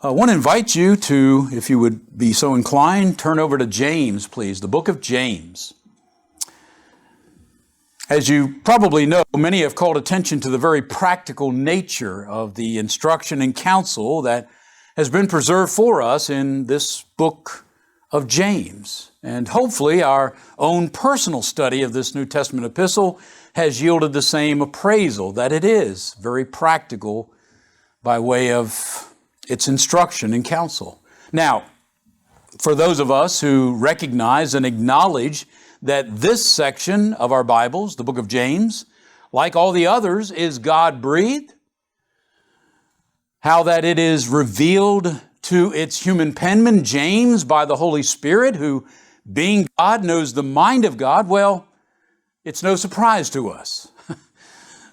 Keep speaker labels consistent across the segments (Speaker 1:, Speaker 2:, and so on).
Speaker 1: I want to invite you to, if you would be so inclined, turn over to James, please, the book of James. As you probably know, many have called attention to the very practical nature of the instruction and counsel that has been preserved for us in this book of James. And hopefully our own personal study of this New Testament epistle has yielded the same appraisal, that it is very practical by way of its instruction and counsel. Now, for those of us who recognize and acknowledge that this section of our Bibles, the book of James, like all the others, is God-breathed, how that it is revealed to its human penman, James, by the Holy Spirit, who, being God, knows the mind of God, well, it's no surprise to us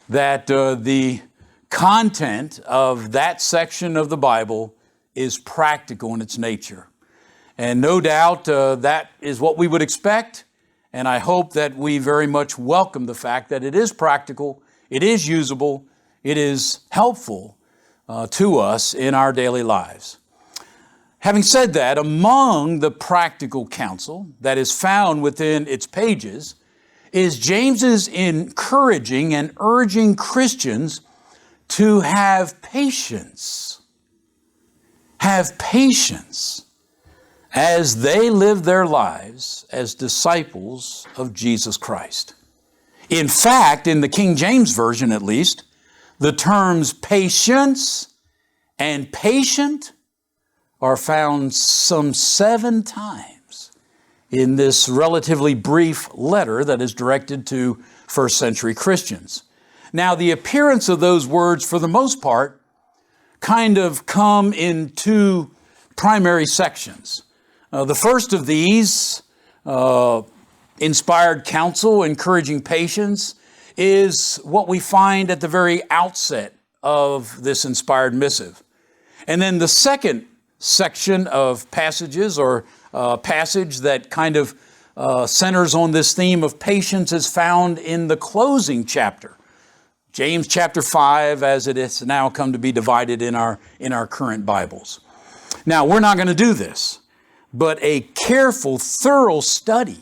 Speaker 1: that the content of that section of the Bible is practical in its nature. And no doubt that is what we would expect. And I hope that we very much welcome the fact that it is practical, it is usable, it is helpful to us in our daily lives. Having said that, among the practical counsel that is found within its pages is James's encouraging and urging Christians to have patience. Have patience as they live their lives as disciples of Jesus Christ. In fact, in the King James Version at least, the terms patience and patient are found some 7 times in this relatively brief letter that is directed to first century Christians. Now, the appearance of those words, for the most part, kind of come in 2 primary sections. The first of these, inspired counsel, encouraging patience, is what we find at the very outset of this inspired missive. And then the second section of passages, or passage that kind of centers on this theme of patience, is found in the closing chapter. James chapter 5, as it has now come to be divided in our current Bibles. Now, we're not going to do this, but a careful, thorough study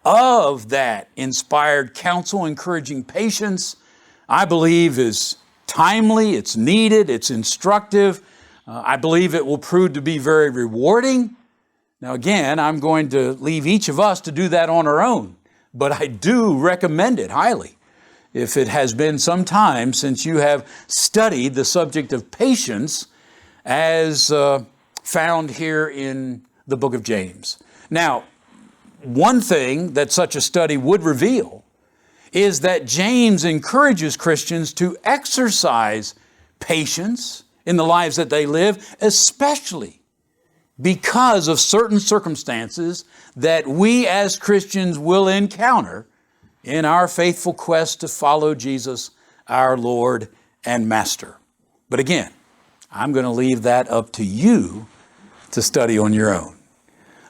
Speaker 1: of that inspired counsel, encouraging patience, I believe is timely, it's needed, it's instructive. I believe it will prove to be very rewarding. Now, again, I'm going to leave each of us to do that on our own, but I do recommend it highly. If it has been some time since you have studied the subject of patience as found here in the book of James. Now, one thing that such a study would reveal is that James encourages Christians to exercise patience in the lives that they live, especially because of certain circumstances that we as Christians will encounter in our faithful quest to follow Jesus, our Lord and Master. But again, I'm going to leave that up to you to study on your own.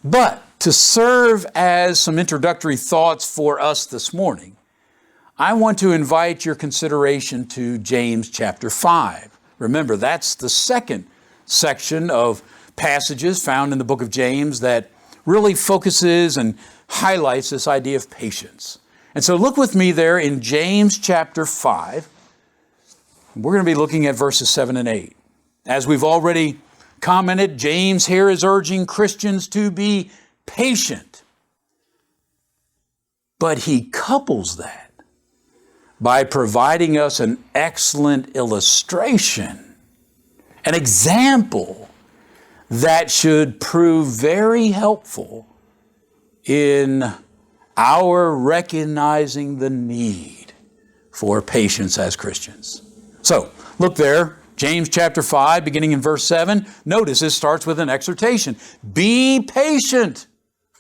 Speaker 1: But to serve as some introductory thoughts for us this morning, I want to invite your consideration to James chapter 5. Remember, that's the second section of passages found in the book of James that really focuses and highlights this idea of patience. And so look with me there in James chapter 5. We're going to be looking at verses 7 and 8. As we've already commented, James here is urging Christians to be patient. But he couples that by providing us an excellent illustration, an example that should prove very helpful in our recognizing the need for patience as Christians. So, look there, James chapter 5, beginning in verse 7. Notice this starts with an exhortation. Be patient,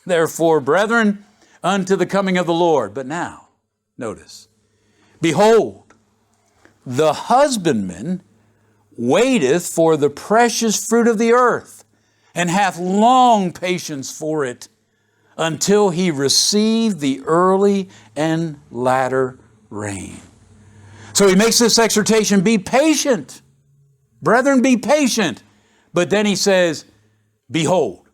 Speaker 1: therefore, brethren, unto the coming of the Lord. But now, notice, behold, the husbandman waiteth for the precious fruit of the earth, and hath long patience for it, until he receive the early and latter rain. So he makes this exhortation, be patient. Brethren, be patient. But then he says, behold,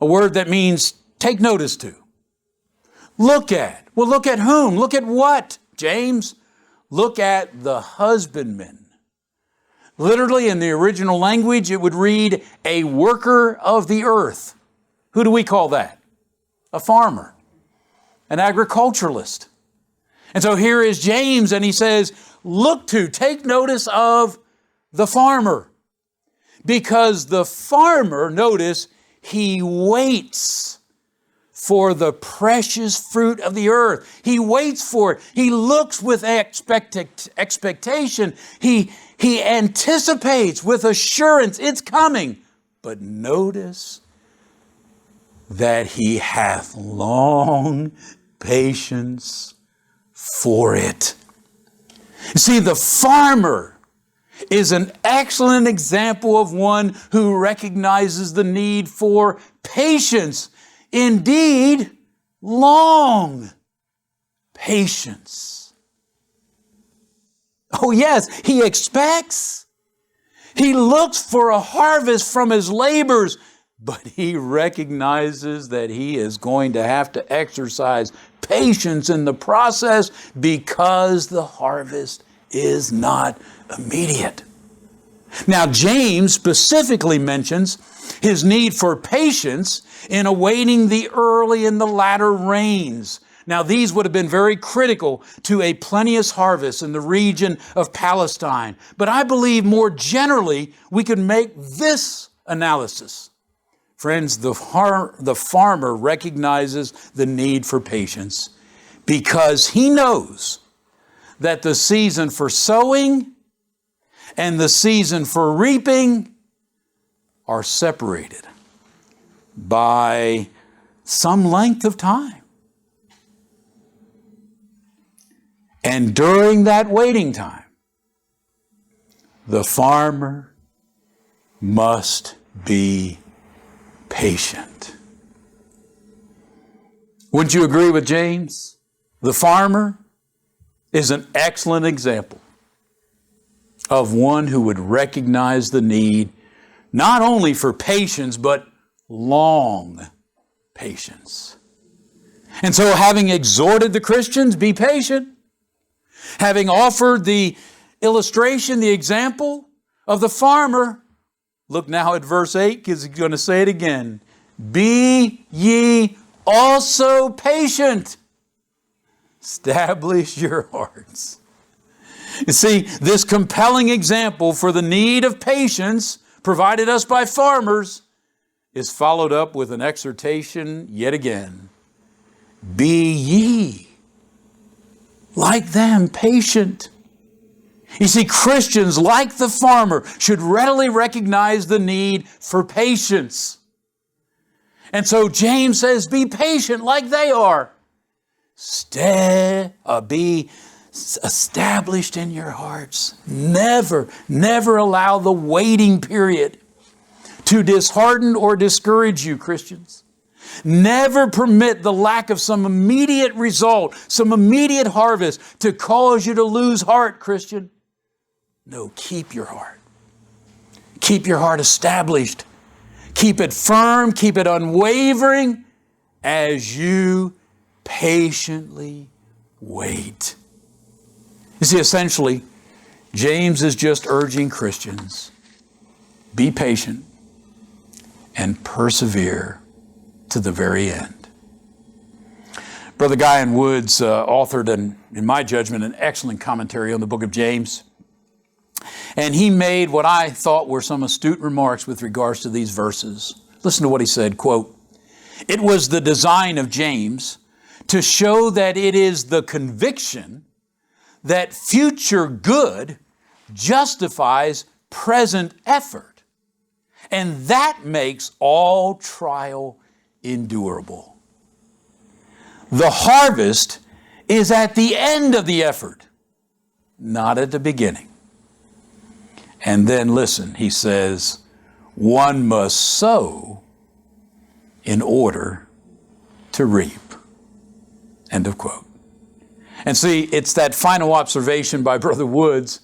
Speaker 1: a word that means take notice to. Look at. Well, look at whom? Look at what, James? Look at the husbandman. Literally, in the original language, it would read, a worker of the earth. Who do we call that? A farmer, an agriculturalist. And so here is James, and he says, look to, take notice of the farmer. Because the farmer, notice, he waits for the precious fruit of the earth. He waits for it. He looks with expectation. He anticipates with assurance it's coming. But notice that he hath long patience for it. You see, the farmer is an excellent example of one who recognizes the need for patience. Indeed, long patience. Oh yes, he expects. He looks for a harvest from his labors, but he recognizes that he is going to have to exercise patience in the process because the harvest is not immediate. Now, James specifically mentions his need for patience in awaiting the early and the latter rains. Now, these would have been very critical to a plenteous harvest in the region of Palestine. But I believe more generally, we could make this analysis. Friends, the farmer recognizes the need for patience because he knows that the season for sowing and the season for reaping are separated by some length of time. And during that waiting time, the farmer must be patient. Wouldn't you agree with James? The farmer is an excellent example of one who would recognize the need not only for patience, but long patience. And so, having exhorted the Christians, be patient, having offered the illustration, the example of the farmer, look now at verse 8, because he's going to say it again. Be ye also patient. Establish your hearts. You see, this compelling example for the need of patience provided us by farmers is followed up with an exhortation yet again. Be ye like them patient. You see, Christians, like the farmer, should readily recognize the need for patience. And so James says, be patient like they are. Be established in your hearts. Never allow the waiting period to dishearten or discourage you, Christians. Never permit the lack of some immediate result, some immediate harvest to cause you to lose heart, Christian. No, keep your heart. Keep your heart established. Keep it firm, keep it unwavering as you patiently wait. You see, essentially, James is just urging Christians, be patient and persevere to the very end. Brother Guy Woods authored, in my judgment, an excellent commentary on the book of James. And he made what I thought were some astute remarks with regards to these verses. Listen to what he said, quote, "It was the design of James to show that it is the conviction that future good justifies present effort, and that makes all trial endurable. The harvest is at the end of the effort, not at the beginning." And then listen, he says, one must sow in order to reap. End of quote. And see, it's that final observation by Brother Woods,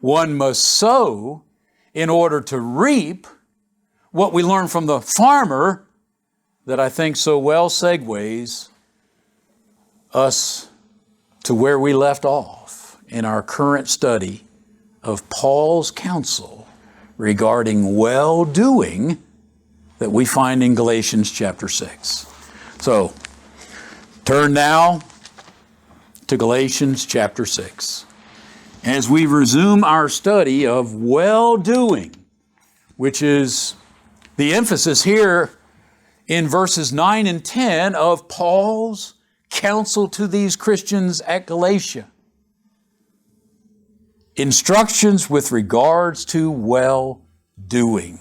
Speaker 1: one must sow in order to reap what we learn from the farmer that I think so well segues us to where we left off in our current study of Paul's counsel regarding well-doing that we find in Galatians chapter 6. So, turn now to Galatians chapter 6 as we resume our study of well-doing, which is the emphasis here in verses 9 and 10 of Paul's counsel to these Christians at Galatia. Instructions with regards to well-doing.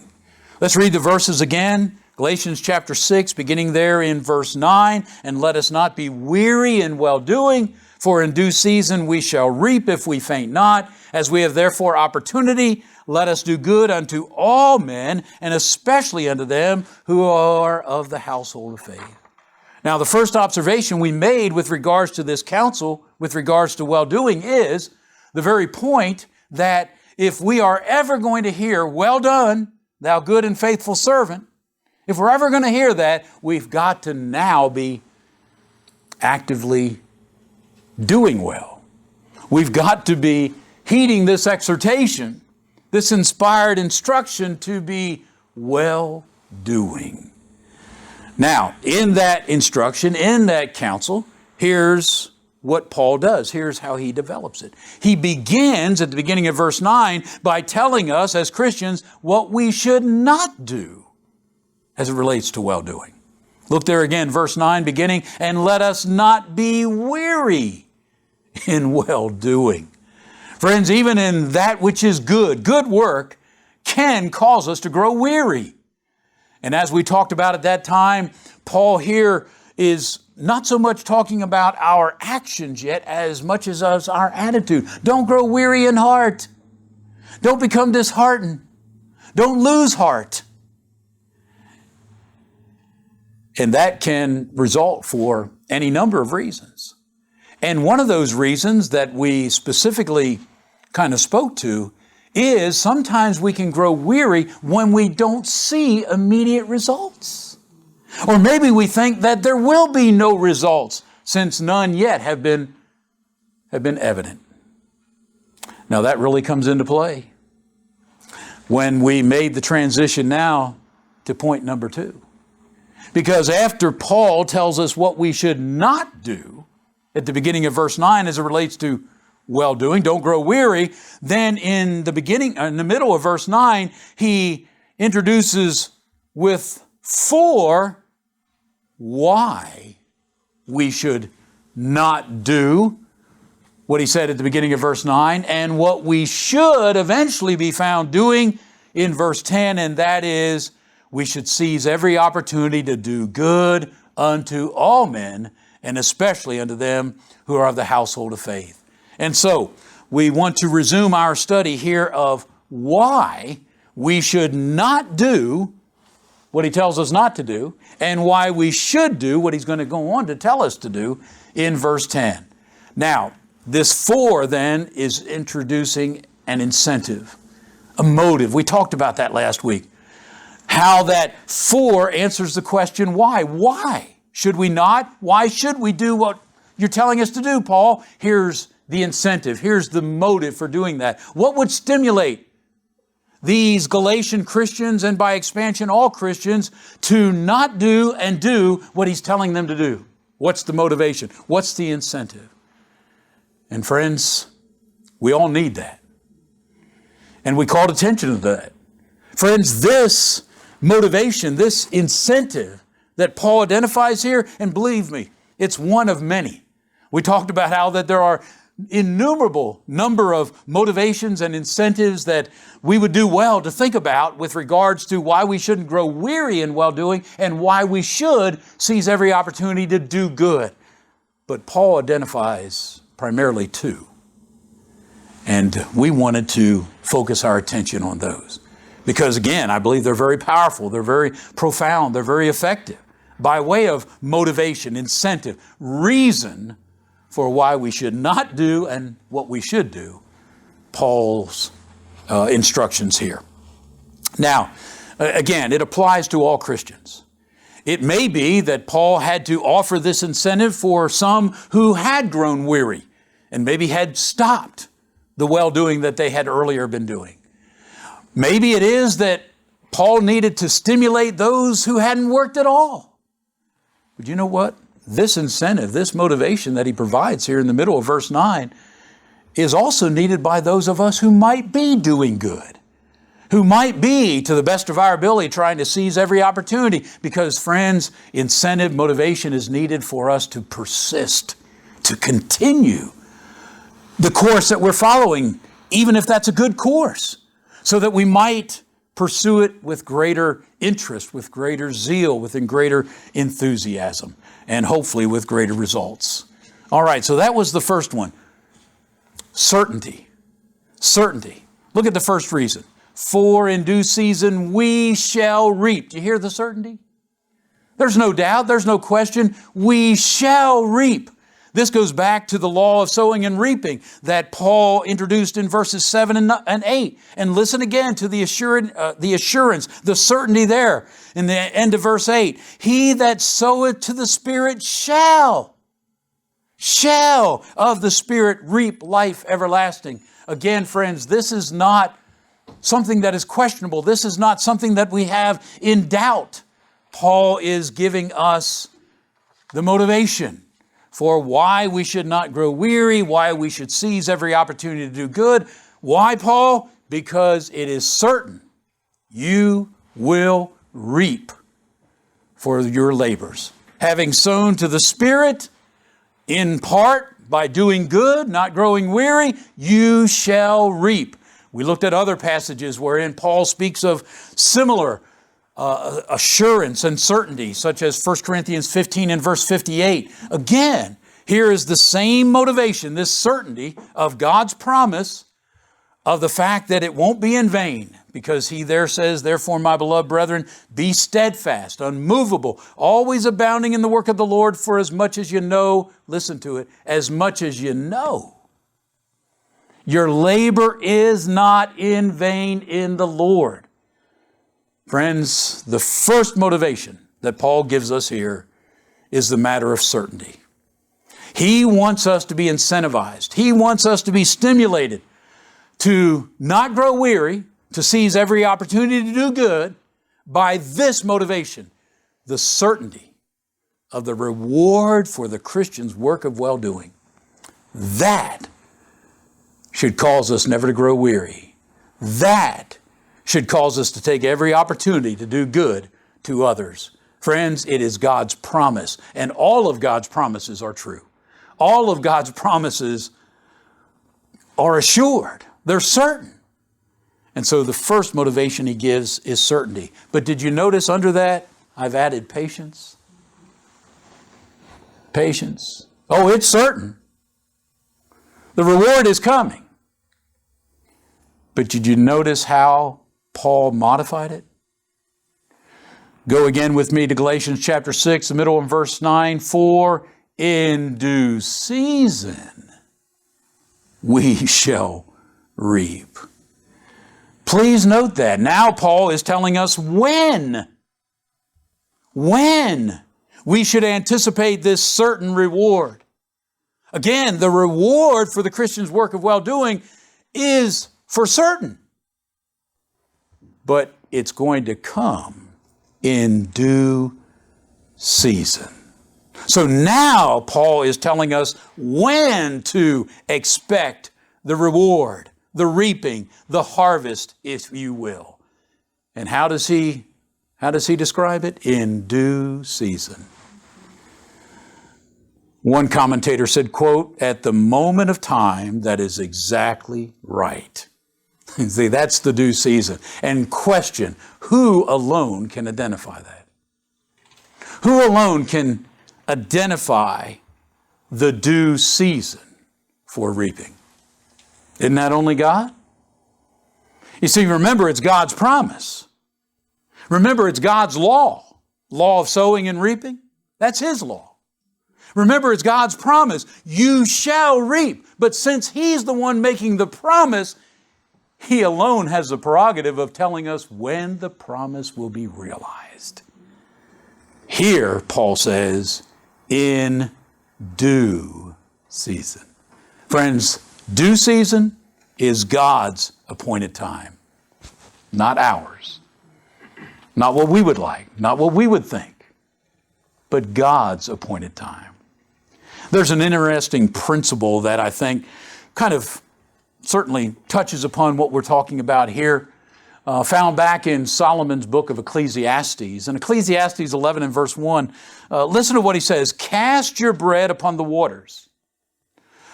Speaker 1: Let's read the verses again. Galatians chapter 6, beginning there in verse 9. And let us not be weary in well-doing, for in due season we shall reap if we faint not. As we have therefore opportunity, let us do good unto all men, and especially unto them who are of the household of faith. Now, the first observation we made with regards to this counsel, with regards to well-doing, is the very point that if we are ever going to hear, "Well done, thou good and faithful servant," if we're ever going to hear that, we've got to now be actively doing well. We've got to be heeding this exhortation, this inspired instruction to be well-doing. Now, in that instruction, in that counsel, here's what Paul does. Here's how he develops it. He begins at the beginning of verse 9 by telling us as Christians what we should not do as it relates to well-doing. Look there again, verse 9 beginning, and let us not be weary in well-doing. Friends, even in that which is good work can cause us to grow weary. And as we talked about at that time, Paul here is not so much talking about our actions yet as much as our attitude. Don't grow weary in heart. Don't become disheartened. Don't lose heart. And that can result for any number of reasons. And one of those reasons that we specifically kind of spoke to is sometimes we can grow weary when we don't see immediate results. Or maybe we think that there will be no results since none yet have been evident. Now that really comes into play when we made the transition now to point number 2. Because after Paul tells us what we should not do at the beginning of verse 9 as it relates to well-doing, don't grow weary, then in the middle of verse 9, he introduces with 4 why we should not do what he said at the beginning of verse 9 and what we should eventually be found doing in verse 10, and that is we should seize every opportunity to do good unto all men, and especially unto them who are of the household of faith. And so we want to resume our study here of why we should not do what he tells us not to do, and why we should do what he's going to go on to tell us to do in verse 10. Now, this 4 then is introducing an incentive, a motive. We talked about that last week. How that 4 answers the question, why? Why should we not? Why should we do what you're telling us to do, Paul? Here's the incentive. Here's the motive for doing that. What would stimulate these Galatian Christians, and by expansion all Christians, to not do and do what he's telling them to do? What's the motivation? What's the incentive? And friends, we all need that. And we called attention to that. Friends, this motivation, this incentive that Paul identifies here, and believe me, it's one of many. We talked about how that there are innumerable number of motivations and incentives that we would do well to think about with regards to why we shouldn't grow weary in well-doing and why we should seize every opportunity to do good. But Paul identifies primarily 2. And we wanted to focus our attention on those. Because again, I believe they're very powerful, they're very profound, they're very effective by way of motivation, incentive, reason for why we should not do and what we should do. Paul's instructions here. Now, again, it applies to all Christians. It may be that Paul had to offer this incentive for some who had grown weary and maybe had stopped the well-doing that they had earlier been doing. Maybe it is that Paul needed to stimulate those who hadn't worked at all. But you know what? This incentive, this motivation that he provides here in the middle of verse 9 is also needed by those of us who might be doing good, who might be, to the best of our ability, trying to seize every opportunity. Because, friends, incentive, motivation is needed for us to persist, to continue the course that we're following, even if that's a good course, so that we might pursue it with greater interest, with greater zeal, with greater enthusiasm, and hopefully with greater results. All right, so that was the first one. Certainty. Certainty. Look at the first reason. For in due season we shall reap. Do you hear the certainty? There's no doubt, there's no question. We shall reap. This goes back to the law of sowing and reaping that Paul introduced in verses 7 and 8. And listen again to the assurance, the certainty there in the end of verse 8. He that soweth to the Spirit shall of the Spirit reap life everlasting. Again, friends, this is not something that is questionable. This is not something that we have in doubt. Paul is giving us the motivation for why we should not grow weary, why we should seize every opportunity to do good. Why, Paul? Because it is certain you will reap for your labors. Having sown to the Spirit, in part by doing good, not growing weary, you shall reap. We looked at other passages wherein Paul speaks of similar assurance and certainty, such as 1 Corinthians 15 and verse 58. Again, here is the same motivation, this certainty of God's promise of the fact that it won't be in vain, because he there says, therefore, my beloved brethren, be steadfast, unmovable, always abounding in the work of the Lord, for as much as you know, listen to it, as much as you know, your labor is not in vain in the Lord. Friends, the first motivation that Paul gives us here is the matter of certainty. He wants us to be incentivized. He wants us to be stimulated to not grow weary, to seize every opportunity to do good by this motivation, the certainty of the reward for the Christian's work of well-doing. That should cause us never to grow weary. That should cause us to take every opportunity to do good to others. Friends, it is God's promise, and all of God's promises are true. All of God's promises are assured. They're certain. And so the first motivation he gives is certainty. But did you notice under that, I've added patience? Patience. Oh, it's certain. The reward is coming. But did you notice how Paul modified it? Go again with me to Galatians chapter 6, the middle of verse 9. For in due season we shall reap. Please note that. Now Paul is telling us when we should anticipate this certain reward. Again, the reward for the Christian's work of well-doing is for certain. But it's going to come in due season. So now Paul is telling us when to expect the reward, the reaping, the harvest, if you will. And how does he describe it? In due season. One commentator said, quote, at the moment of time that is exactly right. See, that's the due season. And question, who alone can identify that? Who alone can identify the due season for reaping? Isn't that only God? You see, remember, it's God's promise. Remember, it's God's law. Law of sowing and reaping. That's His law. Remember, it's God's promise. You shall reap. But since He's the one making the promise, He alone has the prerogative of telling us when the promise will be realized. Here, Paul says, in due season. Friends, due season is God's appointed time, not ours. Not what we would like, not what we would think, but God's appointed time. There's an interesting principle that I think kind of certainly touches upon what we're talking about here, found back in Solomon's book of Ecclesiastes. In Ecclesiastes 11 and verse 1, listen to what he says, "Cast your bread upon the waters,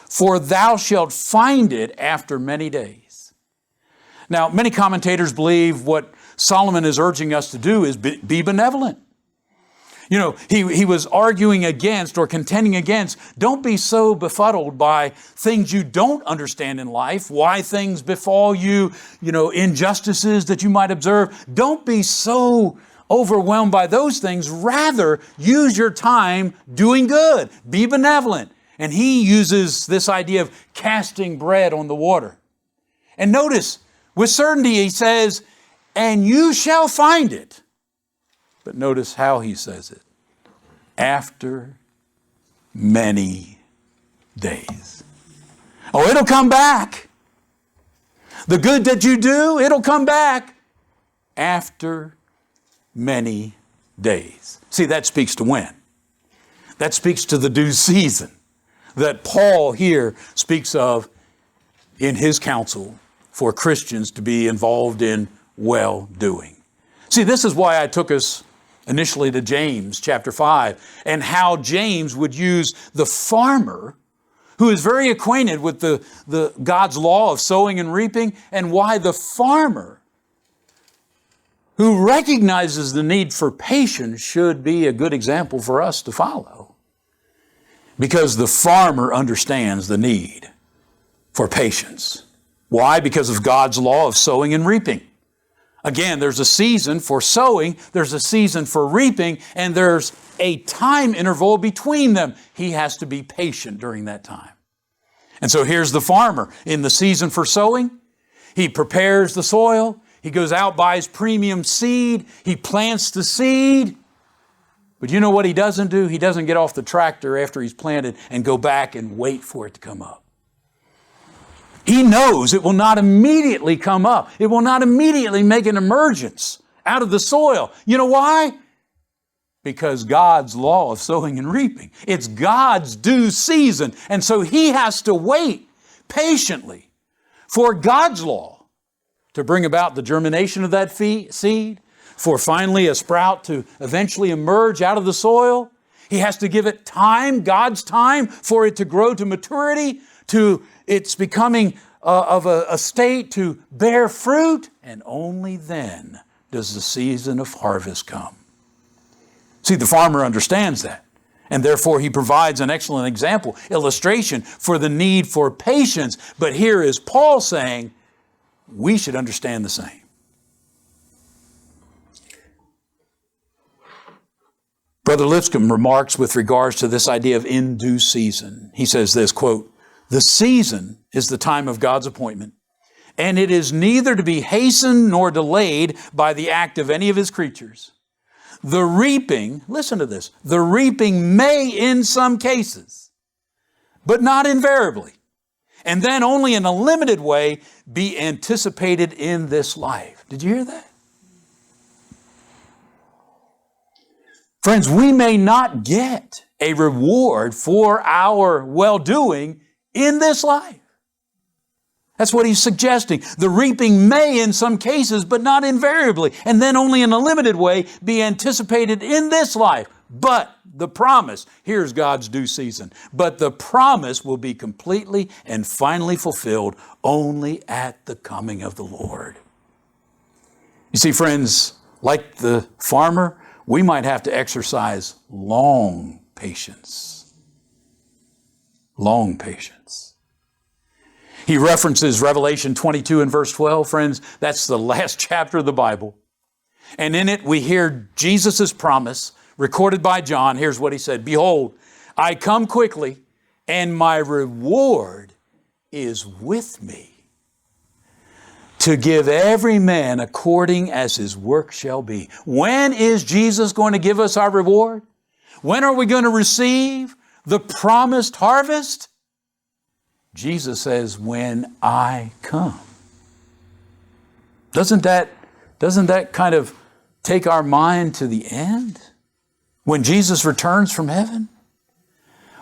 Speaker 1: for thou shalt find it after many days." Now, many commentators believe what Solomon is urging us to do is be benevolent. You know, he was arguing against or contending against, don't be so befuddled by things you don't understand in life, why things befall you, injustices that you might observe. Don't be so overwhelmed by those things. Rather, use your time doing good. Be benevolent. And he uses this idea of casting bread on the water. And notice, with certainty, he says, and you shall find it. But notice how he says it. After many days. Oh, it'll come back. The good that you do, it'll come back after many days. See, that speaks to when? That speaks to the due season that Paul here speaks of in his counsel for Christians to be involved in well-doing. See, this is why I took us initially to James chapter 5 and how James would use the farmer who is very acquainted with the God's law of sowing and reaping, and why the farmer who recognizes the need for patience should be a good example for us to follow. Because the farmer understands the need for patience. Why? Because of God's law of sowing and reaping. Again, there's a season for sowing, there's a season for reaping, and there's a time interval between them. He has to be patient during that time. And so here's the farmer. In the season for sowing, he prepares the soil, he goes out, buys premium seed, he plants the seed. But you know what he doesn't do? He doesn't get off the tractor after he's planted and go back and wait for it to come up. He knows it will not immediately come up. It will not immediately make an emergence out of the soil. You know why? Because God's law of sowing and reaping. It's God's due season. And so he has to wait patiently for God's law to bring about the germination of that seed, for finally a sprout to eventually emerge out of the soil. He has to give it time, God's time, for it to grow to maturity, to its becoming of a state to bear fruit, and only then does the season of harvest come. See, the farmer understands that, and therefore he provides an excellent example, illustration for the need for patience. But here is Paul saying, we should understand the same. Brother Lipscomb remarks with regards to this idea of in due season. He says this, quote, "The season is the time of God's appointment, and it is neither to be hastened nor delayed by the act of any of His creatures. The reaping," listen to this, "the reaping may in some cases, but not invariably, and then only in a limited way be anticipated in this life." Did you hear that? Friends, we may not get a reward for our well-doing in this life. That's what he's suggesting. The reaping may in some cases, but not invariably, and then only in a limited way be anticipated in this life. But the promise, here's God's due season, but the promise will be completely and finally fulfilled only at the coming of the Lord. You see, friends, like the farmer, we might have to exercise long patience. Long patience. He references Revelation 22 and verse 12. Friends, that's the last chapter of the Bible. And in it we hear Jesus' promise recorded by John. Here's what he said, "Behold, I come quickly, and my reward is with me." to give every man according as his work shall be. When is Jesus going to give us our reward? When are we going to receive the promised harvest? Jesus says, when I come. Doesn't that kind of take our mind to the end? When Jesus returns from heaven?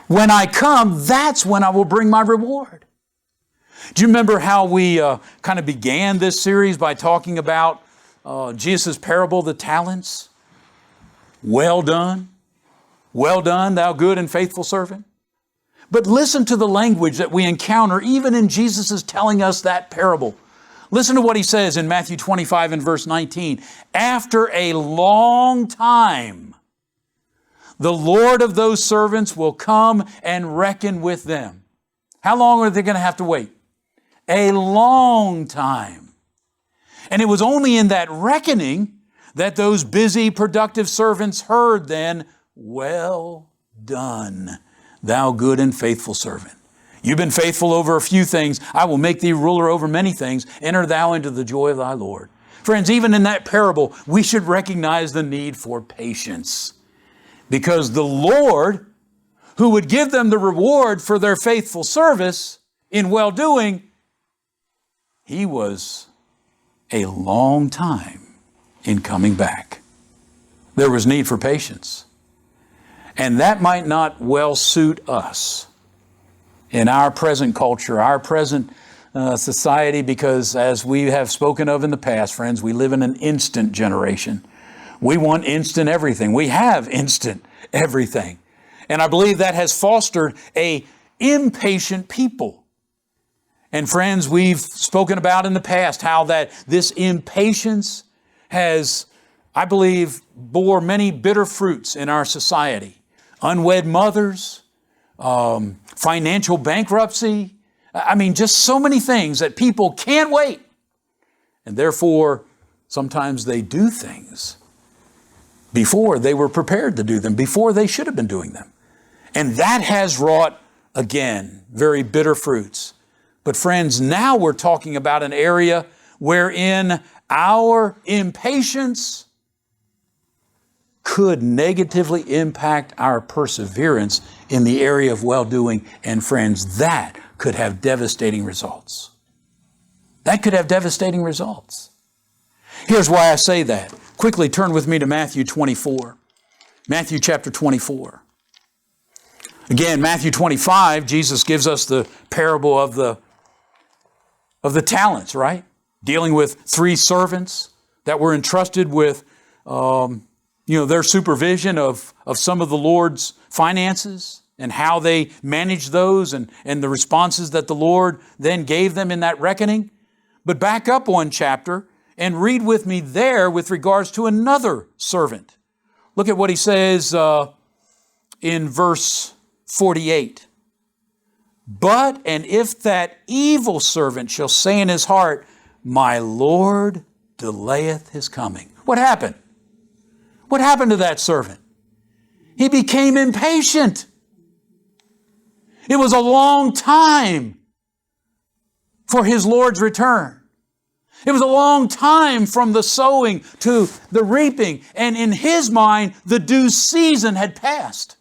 Speaker 1: When I come, that's when I will bring my reward. Do you remember how we kind of began this series by talking about Jesus' parable, the talents? Well done, thou good and faithful servant. But listen to the language that we encounter even in Jesus' telling us that parable. Listen to what he says in Matthew 25 and verse 19. After a long time, the Lord of those servants will come and reckon with them. How long are they going to have to wait? A long time. And it was only in that reckoning that those busy, productive servants heard then, well done, thou good and faithful servant. You've been faithful over a few things. I will make thee ruler over many things. Enter thou into the joy of thy Lord. Friends, even in that parable, we should recognize the need for patience. Because the Lord, who would give them the reward for their faithful service in well-doing, He was a long time in coming back. There was need for patience. And that might not well suit us in our present culture, our present society, because as we have spoken of in the past, friends, we live in an instant generation. We want instant everything. We have instant everything. And I believe that has fostered a impatient people. And friends, we've spoken about in the past how that this impatience has, I believe, bore many bitter fruits in our society. Unwed mothers, financial bankruptcy. I mean, just so many things that people can't wait. And therefore, sometimes they do things before they were prepared to do them, before they should have been doing them. And that has wrought, again, very bitter fruits. But friends, now we're talking about an area wherein our impatience could negatively impact our perseverance in the area of well-doing. And friends, that could have devastating results. That could have devastating results. Here's why I say that. Quickly turn with me to Matthew 24. Matthew chapter 24. Again, Matthew 25, Jesus gives us the parable of the talents, right? Dealing with 3 servants that were entrusted with their supervision of some of the Lord's finances and how they managed those and the responses that the Lord then gave them in that reckoning. But back up one chapter and read with me there with regards to another servant. Look at what he says in verse 48. And if that evil servant shall say in his heart, my Lord delayeth his coming. What happened? What happened to that servant? He became impatient. It was a long time for his Lord's return. It was a long time from the sowing to the reaping. And in his mind, the due season had passed.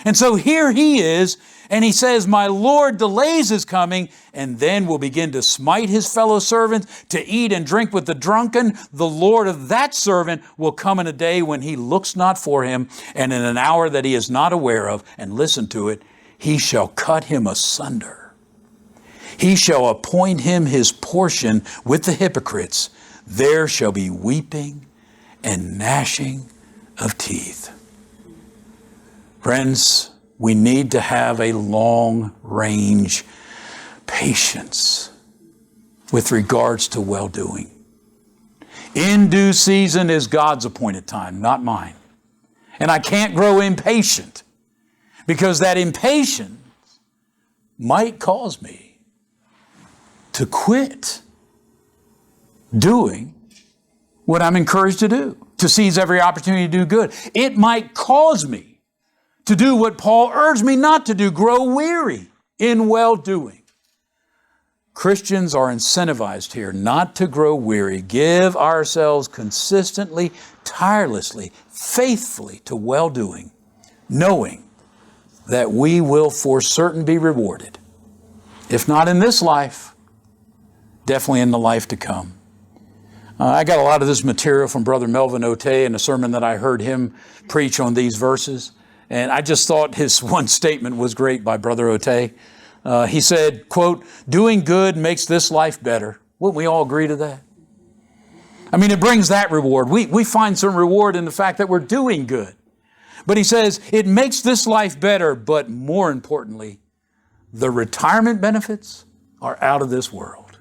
Speaker 1: And so here he is, and he says, my Lord delays his coming, and then will begin to smite his fellow servants, to eat and drink with the drunken. The Lord of that servant will come in a day when he looks not for him, and in an hour that he is not aware of. And listen to it, he shall cut him asunder. He shall appoint him his portion with the hypocrites. There shall be weeping and gnashing of teeth. Friends, we need to have a long-range patience with regards to well-doing. In due season is God's appointed time, not mine. And I can't grow impatient because that impatience might cause me to quit doing what I'm encouraged to do, to seize every opportunity to do good. It might cause me to do what Paul urged me not to do, grow weary in well-doing. Christians are incentivized here not to grow weary. Give ourselves consistently, tirelessly, faithfully to well-doing, knowing that we will for certain be rewarded. If not in this life, definitely in the life to come. I got a lot of this material from Brother Melvin Otey in a sermon that I heard him preach on these verses. And I just thought his one statement was great by Brother Otey. He said, quote, "Doing good makes this life better." Wouldn't we all agree to that? I mean, it brings that reward. We find some reward in the fact that we're doing good. But he says, it makes this life better, but more importantly, the retirement benefits are out of this world.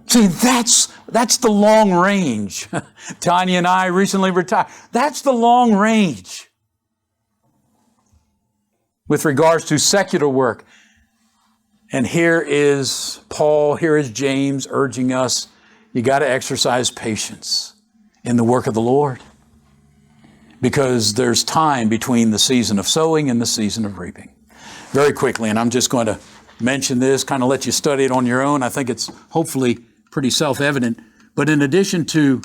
Speaker 1: See, that's the long range. Tanya and I recently retired. That's the long range. With regards to secular work. And here is Paul, here is James urging us, you got to exercise patience in the work of the Lord. Because there's time between the season of sowing and the season of reaping. Very quickly, and I'm just going to mention this, kind of let you study it on your own. I think it's hopefully pretty self-evident. But in addition to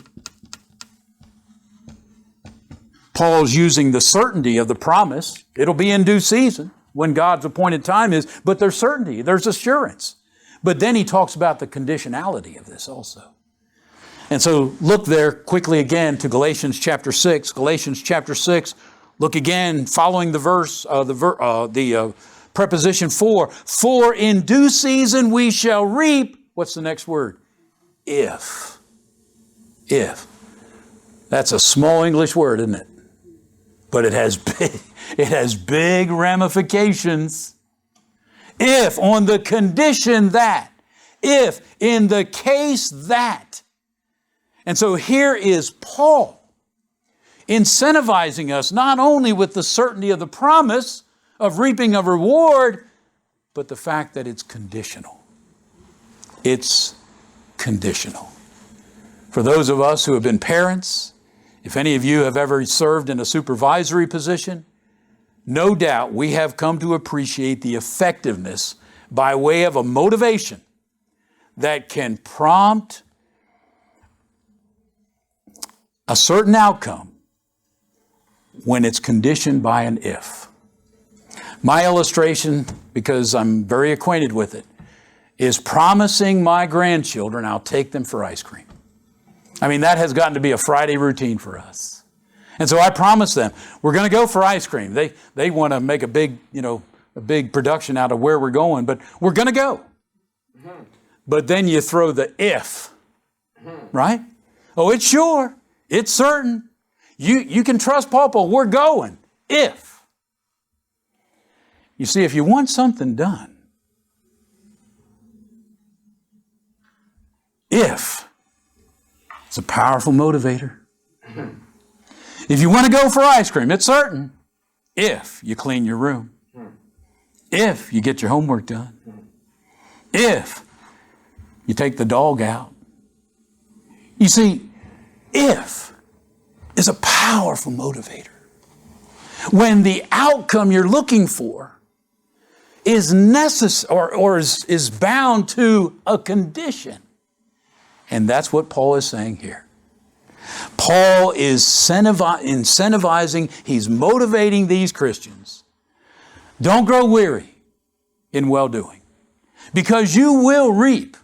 Speaker 1: Paul's using the certainty of the promise, it'll be in due season when God's appointed time is, but there's certainty, there's assurance. But then he talks about the conditionality of this also. And so look there quickly again to Galatians chapter 6. Galatians chapter 6, look again following the verse, the preposition for. For in due season we shall reap. What's the next word? If. If. That's a small English word, isn't it? But it has big ramifications. If, on the condition that. If, in the case that. And so here is Paul incentivizing us not only with the certainty of the promise of reaping a reward, but the fact that it's conditional. It's conditional. For those of us who have been parents, if any of you have ever served in a supervisory position, no doubt we have come to appreciate the effectiveness by way of a motivation that can prompt a certain outcome when it's conditioned by an if. My illustration, because I'm very acquainted with it, is promising my grandchildren I'll take them for ice cream. I mean, that has gotten to be a Friday routine for us. And so I promise them, we're going to go for ice cream. They want to make a big production out of where we're going, but we're going to go. Mm-hmm. But then you throw the if, right? Oh, it's sure. It's certain. You can trust Papa. We're going. If. You see, if you want something done, if, it's a powerful motivator. If you want to go for ice cream, it's certain. If you clean your room. If you get your homework done. If you take the dog out. You see, if is a powerful motivator. When the outcome you're looking for is necessary or is bound to a condition. And that's what Paul is saying here. Paul is incentivizing, he's motivating these Christians. Don't grow weary in well-doing, because you will reap.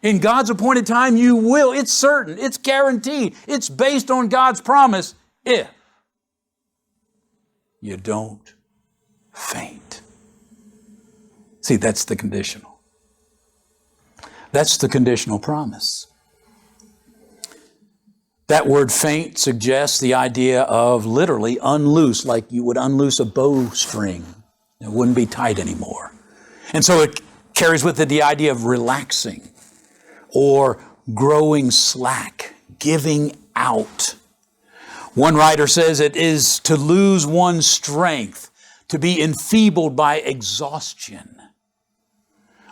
Speaker 1: In God's appointed time, you will. It's certain. It's guaranteed. It's based on God's promise if you don't faint. See, that's the conditional. That's the conditional promise. That word faint suggests the idea of literally unloose, like you would unloose a bowstring. It wouldn't be tight anymore. And so it carries with it the idea of relaxing or growing slack, giving out. One writer says it is to lose one's strength, to be enfeebled by exhaustion.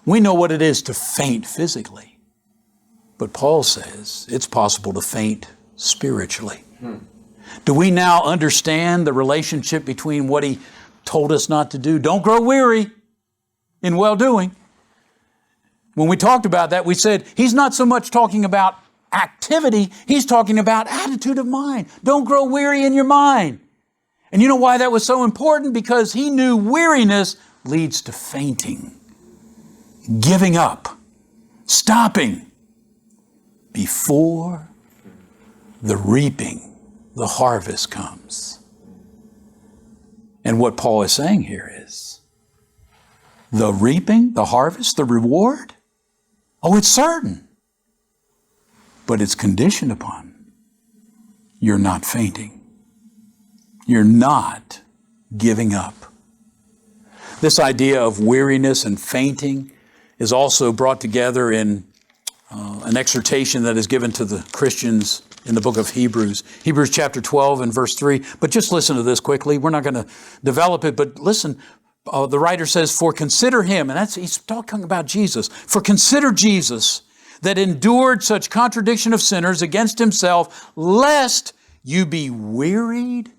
Speaker 1: We know what it is to faint physically, but Paul says it's possible to faint spiritually. Do we now understand the relationship between what he told us not to do? Don't grow weary in well-doing. When we talked about that, we said he's not so much talking about activity, he's talking about attitude of mind. Don't grow weary in your mind. And you know why that was so important? Because he knew weariness leads to fainting, giving up, stopping before the reaping, the harvest comes. And what Paul is saying here is the reaping, the harvest, the reward, oh, it's certain. But it's conditioned upon you're not fainting. You're not giving up. This idea of weariness and fainting is also brought together in an exhortation that is given to the Christians in the book of Hebrews. Hebrews chapter 12 and verse 3. But just listen to this quickly. We're not going to develop it, but listen. The writer says, for consider him, and he's talking about Jesus. For consider Jesus, that endured such contradiction of sinners against himself, lest you be wearied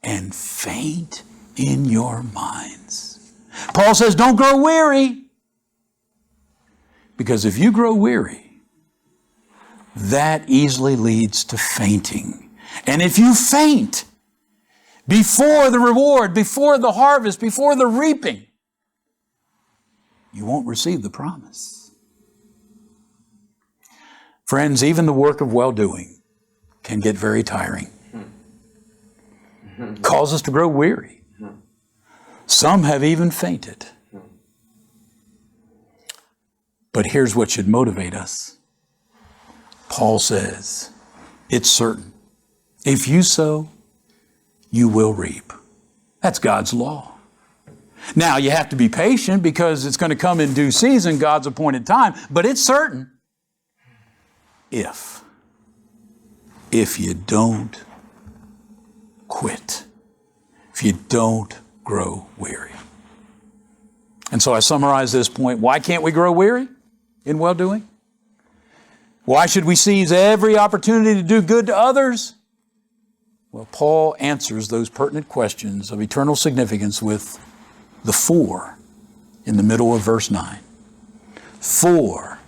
Speaker 1: and faint in your minds. Paul says, don't grow weary. Because if you grow weary, that easily leads to fainting. And if you faint before the reward, before the harvest, before the reaping, you won't receive the promise. Friends, even the work of well-doing can get very tiring. Cause us to grow weary. Some have even fainted. But here's what should motivate us. Paul says, it's certain. If you sow, you will reap. That's God's law. Now, you have to be patient because it's going to come in due season, God's appointed time, but it's certain. If you don't quit, if you don't grow weary. And so I summarize this point. Why can't we grow weary in well-doing? Why should we seize every opportunity to do good to others? Well, Paul answers those pertinent questions of eternal significance with the for in the middle of verse 9. For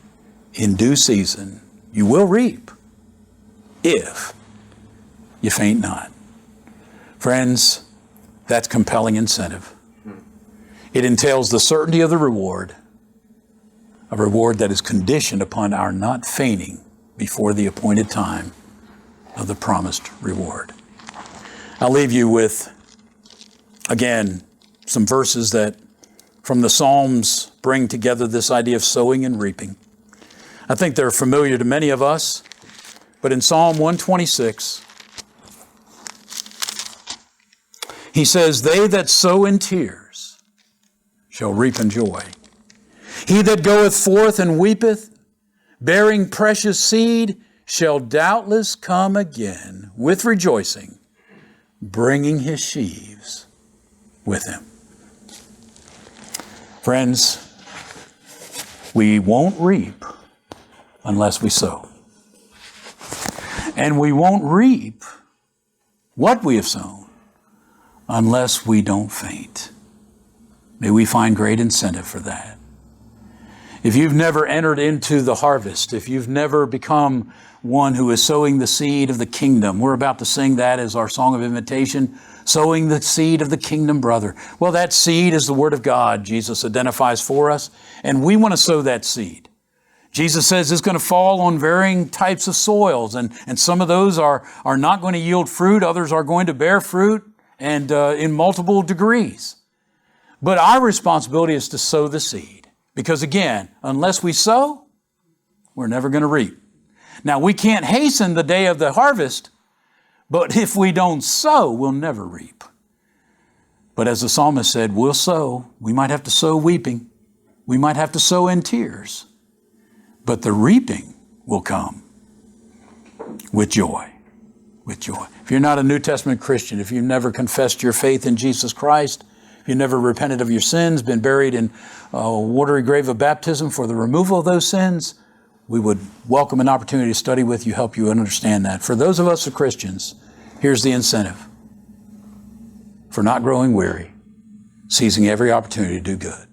Speaker 1: in due season you will reap if you faint not. Friends, that's compelling incentive. It entails the certainty of the reward, a reward that is conditioned upon our not fainting before the appointed time of the promised reward. I'll leave you with, again, some verses that from the Psalms bring together this idea of sowing and reaping. I think they're familiar to many of us, but in Psalm 126, he says, they that sow in tears shall reap in joy. He that goeth forth and weepeth, bearing precious seed, shall doubtless come again with rejoicing, bringing his sheaves with him. Friends, we won't reap unless we sow. And we won't reap what we have sown unless we don't faint. May we find great incentive for that. If you've never entered into the harvest, if you've never become one who is sowing the seed of the kingdom, we're about to sing that as our song of invitation, sowing the seed of the kingdom, brother. Well, that seed is the Word of God, Jesus identifies for us, and we want to sow that seed. Jesus says it's going to fall on varying types of soils, and some of those are not going to yield fruit, others are going to bear fruit, and in multiple degrees. But our responsibility is to sow the seed. Because again, unless we sow, we're never going to reap. Now, we can't hasten the day of the harvest, but if we don't sow, we'll never reap. But as the psalmist said, we'll sow. We might have to sow weeping. We might have to sow in tears. But the reaping will come with joy. With joy. If you're not a New Testament Christian, if you've never confessed your faith in Jesus Christ, if you've never repented of your sins, been buried in a watery grave of baptism for the removal of those sins, we would welcome an opportunity to study with you, help you understand that. For those of us who are Christians, here's the incentive for not growing weary, seizing every opportunity to do good.